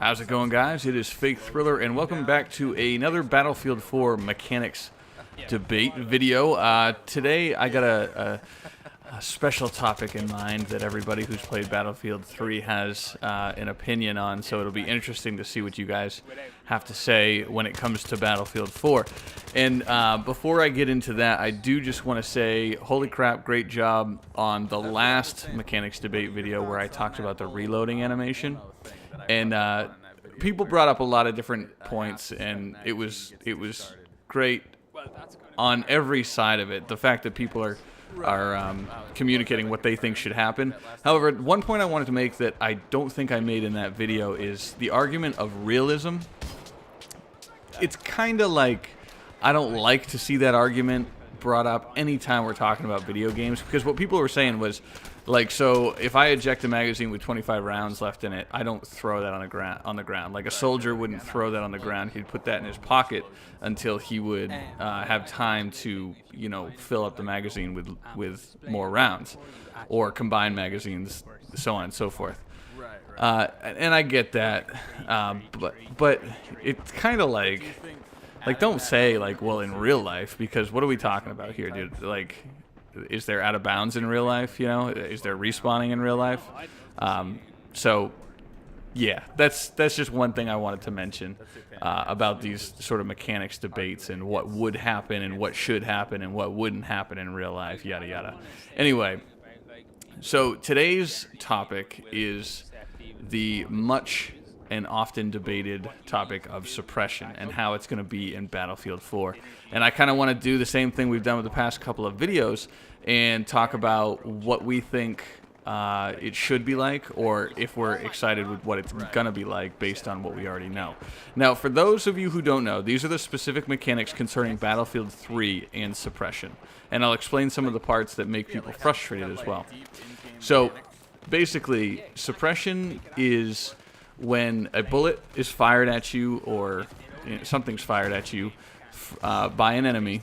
How's it going, guys? It is Fake Thriller, and welcome back to another Battlefield 4 mechanics debate video. Today, I got a special topic in mind that everybody who's played Battlefield 3 has an opinion on, so it'll be interesting to see what you guys have to say when it comes to Battlefield 4. And before I get into that, I do just want to say, holy crap, great job on the last mechanics debate video where I talked about the reloading animation. And people brought up a lot of different points, and it was great on every side of it. The fact that people are communicating what they think should happen. However, one point I wanted to make that I don't think I made in that video is the argument of realism. It's kind of like I don't like to see that argument brought up anytime we're talking about video games, because what people were saying was, like, so if I eject a magazine with 25 rounds left in it, I don't throw that on the ground. Like a soldier wouldn't throw that on the ground. He'd put that in his pocket until he would have time to, you know, fill up the magazine with more rounds, or combine magazines, so on and so forth. And I get that, but it's kind of like don't say like, well, in real life, because what are we talking about here, dude? Like, is there out of bounds in real life? You know, is there respawning in real life? So, yeah, that's just one thing I wanted to mention about these sort of mechanics debates and what would happen and what should happen and what wouldn't happen in real life, yada yada. Anyway, so today's topic is the much and often debated topic of suppression and how it's going to be in Battlefield 4. And I kind of want to do the same thing we've done with the past couple of videos and talk about what we think it should be like, or if we're excited with what it's going to be like based on what we already know. Now, for those of you who don't know, these are the specific mechanics concerning Battlefield 3 and suppression. And I'll explain some of the parts that make people frustrated as well. So, basically, suppression is when a bullet is fired at you, or something's fired at you by an enemy,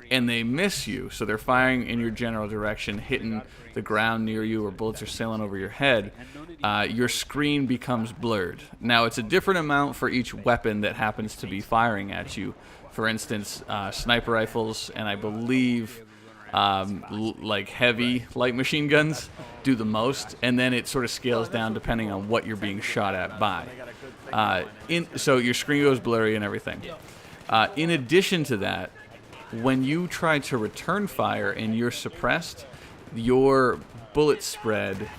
and they miss you, so they're firing in your general direction, hitting the ground near you, or bullets are sailing over your head, your screen becomes blurred. Now, it's a different amount for each weapon that happens to be firing at you. For instance, sniper rifles, and I believe like heavy light machine guns do the most, and then it sort of scales down depending on what you're being shot at by. So your screen goes blurry and everything. In addition to that, when you try to return fire and you're suppressed, your bullet spread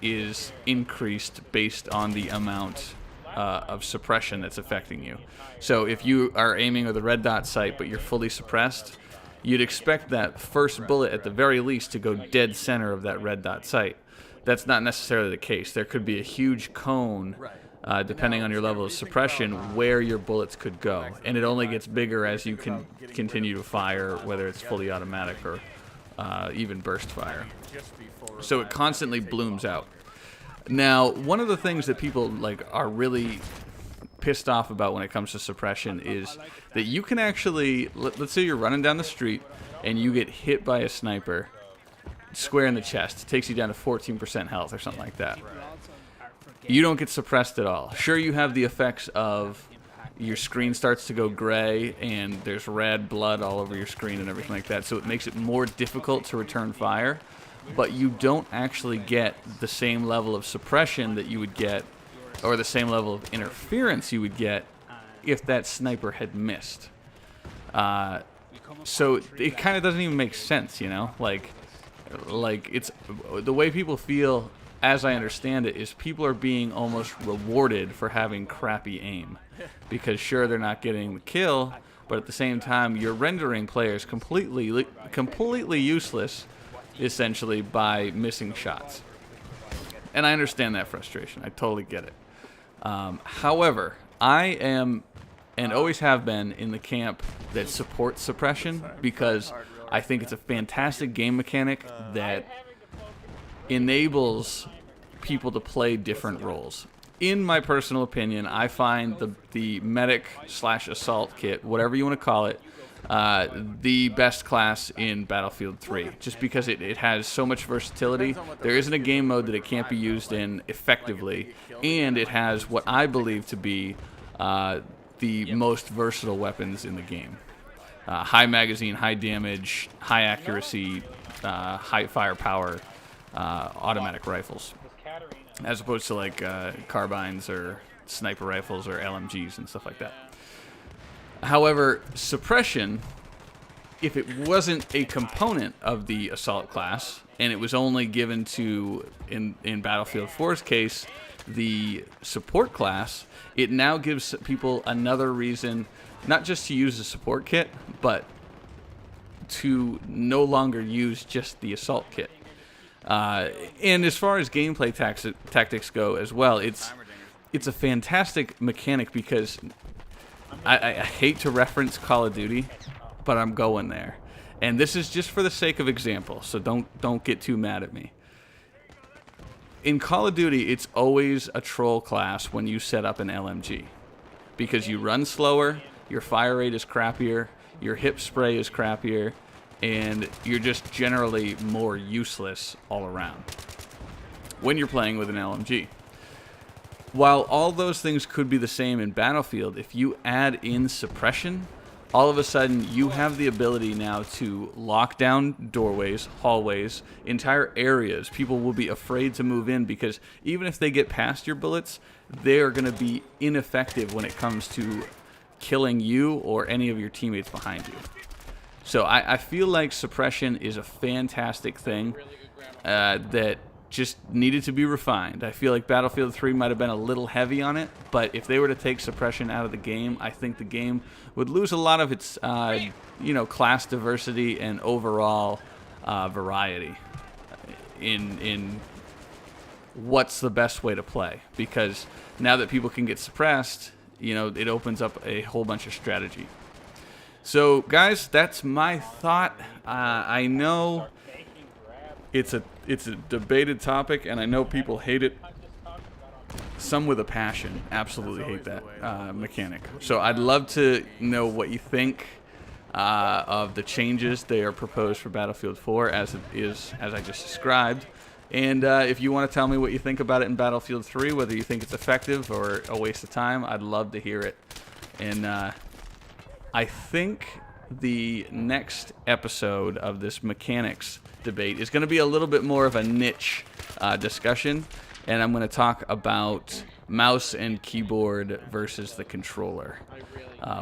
is increased based on the amount of suppression that's affecting you. So if you are aiming with a red dot sight but you're fully suppressed, you'd expect that first bullet at the very least to go dead center of that red dot sight. That's not necessarily the case. There could be a huge cone, depending on your level of suppression, where your bullets could go. And it only gets bigger as you can continue to fire, whether it's fully automatic or even burst fire. So it constantly blooms out. Now, one of the things that people are really pissed off about when it comes to suppression is that you can actually, let's say you're running down the street and you get hit by a sniper square in the chest. It takes you down to 14% health or something like that. You don't get suppressed at all. Sure, you have the effects of your screen starts to go gray and there's red blood all over your screen and everything like that, so it makes it more difficult to return fire, but you don't actually get the same level of suppression that you would get, or the same level of interference you would get if that sniper had missed. So it kind of doesn't even make sense, you know? Like it's the way people feel, as I understand it, is people are being almost rewarded for having crappy aim. Because sure, they're not getting the kill, but at the same time, you're rendering players completely useless, essentially, by missing shots. And I understand that frustration. I totally get it. However, I am, and always have been, in the camp that supports suppression, because I think it's a fantastic game mechanic that enables people to play different roles. In my personal opinion, I find the medic / assault kit, whatever you want to call it, the best class in Battlefield 3, just because it has so much versatility. There isn't a game mode that it can't be used in effectively, and it has what I believe to be the most versatile weapons in the game. High magazine, high damage, high accuracy, high firepower, automatic rifles, as opposed to like carbines or sniper rifles or LMGs and stuff like that. However, suppression, if it wasn't a component of the assault class, and it was only given to, in Battlefield 4's case, the support class, it now gives people another reason, not just to use the support kit, but to no longer use just the assault kit. And as far as gameplay tactics go as well, it's a fantastic mechanic because I hate to reference Call of Duty, but I'm going there. And this is just for the sake of example, so don't get too mad at me. In Call of Duty, it's always a troll class when you set up an LMG, because you run slower, your fire rate is crappier, your hip spray is crappier, and you're just generally more useless all around when you're playing with an LMG. While all those things could be the same in Battlefield, if you add in suppression, all of a sudden you have the ability now to lock down doorways, hallways, entire areas. People will be afraid to move in because even if they get past your bullets, they are going to be ineffective when it comes to killing you or any of your teammates behind you. So I feel like suppression is a fantastic thing that just needed to be refined. I feel like Battlefield 3 might have been a little heavy on it, but if they were to take suppression out of the game, I think the game would lose a lot of its, class diversity and overall variety in what's the best way to play. Because now that people can get suppressed, it opens up a whole bunch of strategy. So, guys, that's my thought. I know it's a debated topic, and I know people hate it. Some with a passion absolutely hate that mechanic. So I'd love to know what you think of the changes they are proposed for Battlefield 4 as it is, as I just described. And if you want to tell me what you think about it in Battlefield 3, whether you think it's effective or a waste of time, I'd love to hear it. And I think the next episode of this mechanics debate is going to be a little bit more of a niche discussion, and I'm going to talk about mouse and keyboard versus the controller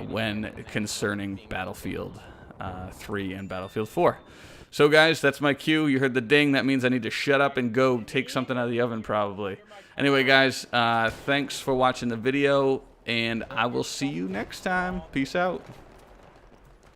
when concerning Battlefield 3 and Battlefield 4. So guys, that's my cue. You heard the ding. That means I need to shut up and go take something out of the oven probably. Anyway guys, thanks for watching the video, and I will see you next time. Peace out.